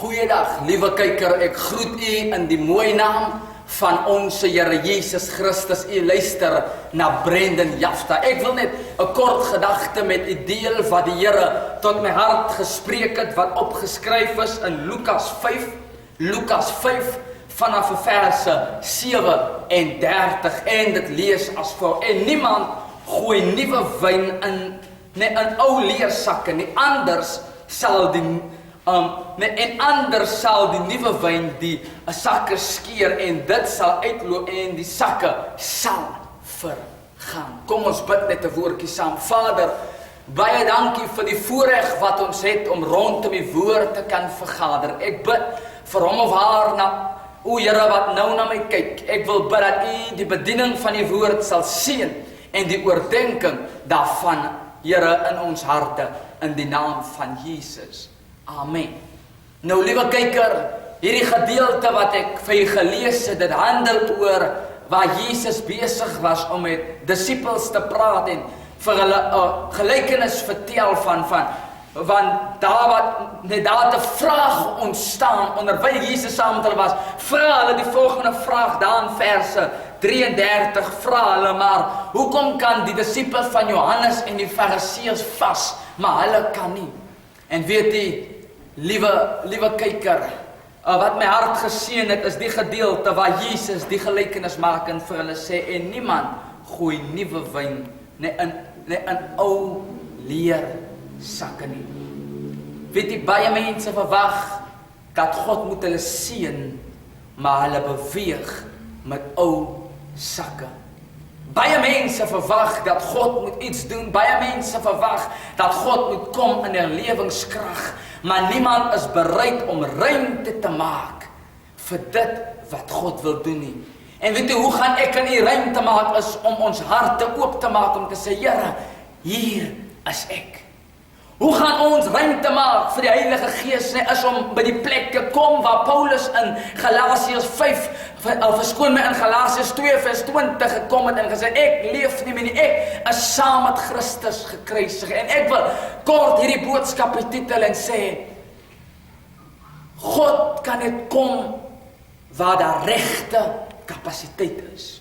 Goeiedag, liewe kyker, ek groet u in die mooi naam van ons Here Jesus Christus. U luister na Brendan Jafta. Ek wil net 'n kort gedagte met u deel wat die Here tot my hart gespreek het, wat opgeskryf is in Lukas 5 vanaf verse 37 en dit lees as volg: En niemand gooi nuwe wyn in ou leersakke nie, anders sal die nuwe wyn die sakke skeer en dit sal uitloop en die sakke sal vergaan. Kom ons bid net 'n woordjie saam. Vader, baie dankie vir die voorreg wat ons het om rondom die woord te kan vergader. Ek bid vir hom of haar o Here wat nou na my kyk. Ek wil bid dat u die bediening van die woord sal seën en die oordeenking daarvan, Here, in ons harte, in die naam van Jesus. Amen. Nou, liewe kyker, hierdie gedeelte wat ek vir u gelees het, dit handel oor waar Jesus besig was om met disippels te praat en vir hulle 'n gelykenis vertel want daar 'n vraag ontstaan onderwyl Jesus saam met hulle was. Vra hulle die volgende vraag daar in verse 33, vra hulle maar, hoekom kan die disippels van Johannes en die Fariseërs vas, maar hulle kan nie? En weet jy, liewe kyker, wat my hart geseën het, is die gedeelte waar Jesus die gelykenis maak en vir hulle sê, en niemand gooi nuwe wyn in ou leersakke nie. Weet jy, baie mense verwag dat God moet hulle seën, maar hulle beweeg met ou sakke. Baie mense verwag dat God moet iets doen, baie mense verwag dat God moet kom in 'n lewenskrag, maar niemand is bereid om ruimte te maak vir dit wat God wil doen nie. En weet jy, hoe gaan ek en u ruimte maak is om ons harte oop te maak om te sê, Here, hier is ek. Hoe gaan ons ruimte maak vir die Heilige Gees, is om by die plek te kom waar Paulus in Galasiërs 2 vers 20 gekom het en gesê, ek leef nie meer nie, ek is saam met Christus gekruisig. En ek wil kort hierdie boodskap betitel en sê, God kan net kom waar daar regte kapasiteit is.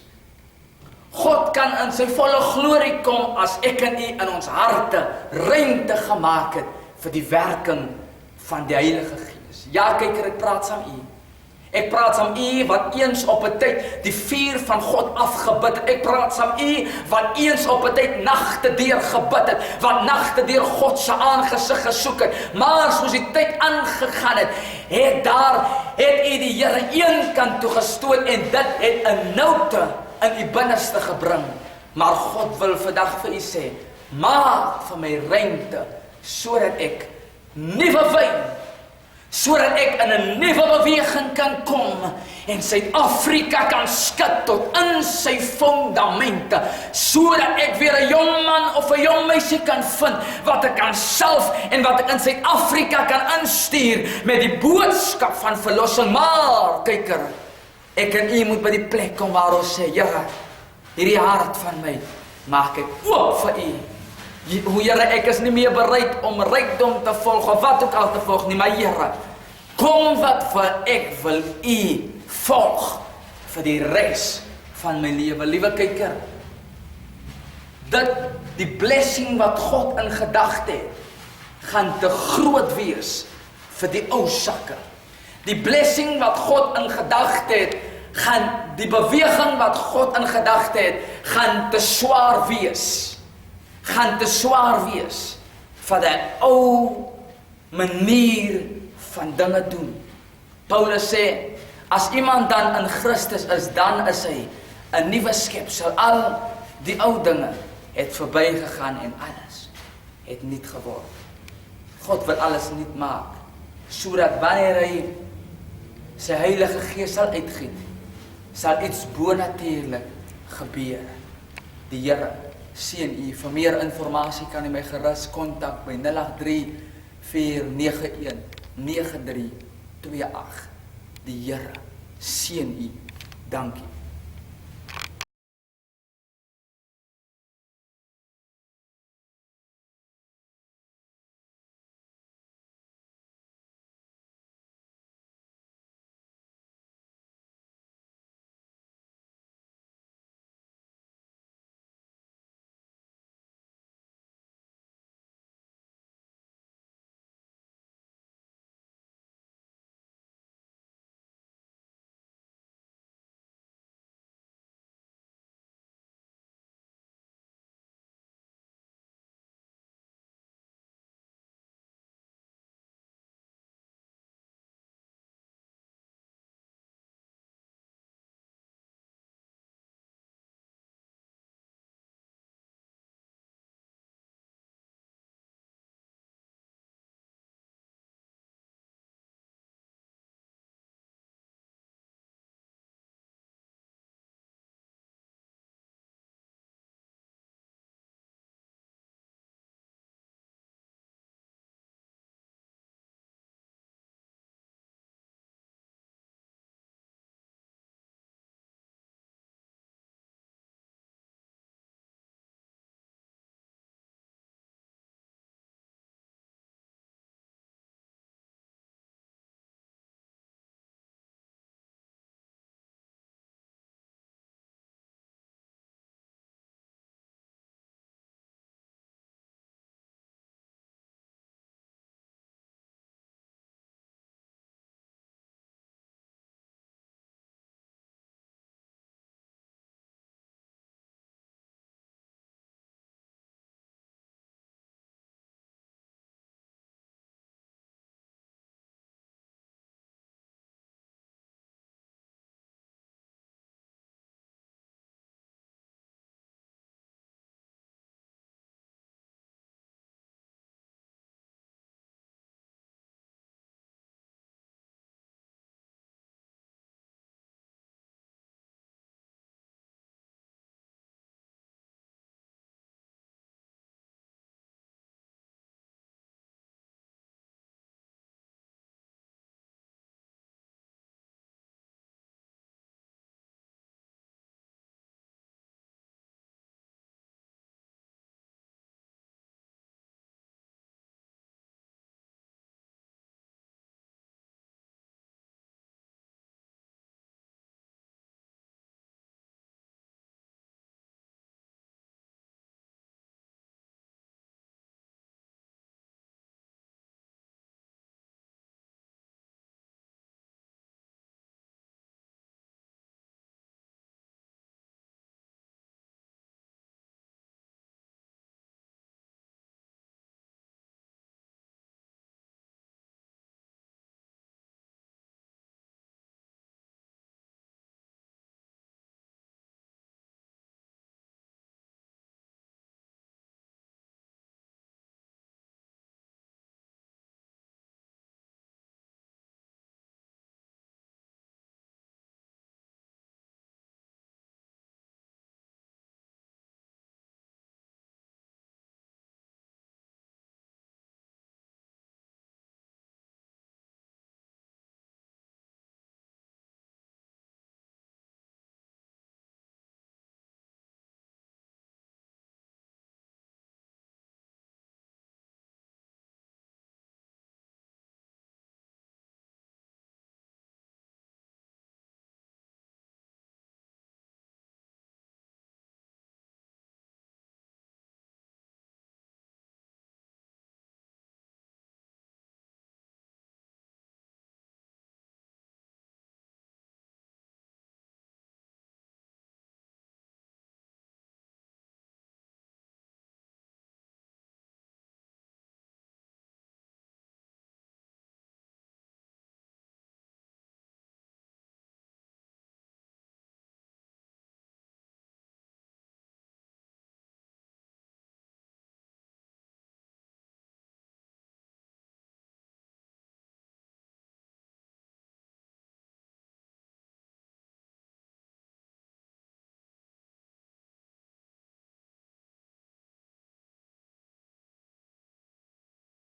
God kan in sy volle glorie kom as ek en u in ons harte ruimte gemaak het vir die werking van die Heilige Gees. Ja, kyker, ek praat saam u. Ek praat saam u wat eens op 'n tyd die vuur van God afgebid het. Ek praat saam u wat eens op 'n tyd nagte deur gebid het, wat nagte deur God se aangesig gesoek het. Maar soos die tyd aangegaan het, het u die Here een kant toe gestoot en dit het 'n noute in u binneste gebring. Maar God wil vandag vir u sê, maak vir my ruimte, sodat ek nuwe wyn, sodat ek in 'n nuwe beweging kan kom en Suid-Afrika kan skud tot in sy fondamente, sodat ek weer 'n jong man of 'n jong meisie kan vind wat ek kan salf en wat ek in Suid-Afrika kan instuur met die boodskap van verlossing. Maar kyker, ek en u moet by die plek kom waar ons sê, Here, hierdie hart van my maak ek oop vir u. Here, ek is nie meer bereid om rykdom te volg of wat ook al te volg nie, maar Here, kom wat vir ek wil u volg vir die res van my lewe. Liewe kyker, die blessing wat God in gedagte het, gaan te groot wees vir die ou sakke. Die blessing wat God in gedagte het, die beweging wat God in gedagte het, gaan te swaar wees. Gaan te swaar wees vir die ou manier van dinge doen. Paulus sê, as iemand dan in Christus is, dan is hy 'n nuwe skepsel. Al die ou dinge het verbygegaan en alles het nuut geword. God wil alles nuut maak, sodat wanneer hy sy Heilige Gees sal uitgiet, sal iets bonatuurlik gebeur. Die Here seën u. Vir meer inligting kan u my gerus kontak by 083 491 9328. Die Here seën u. Dankie.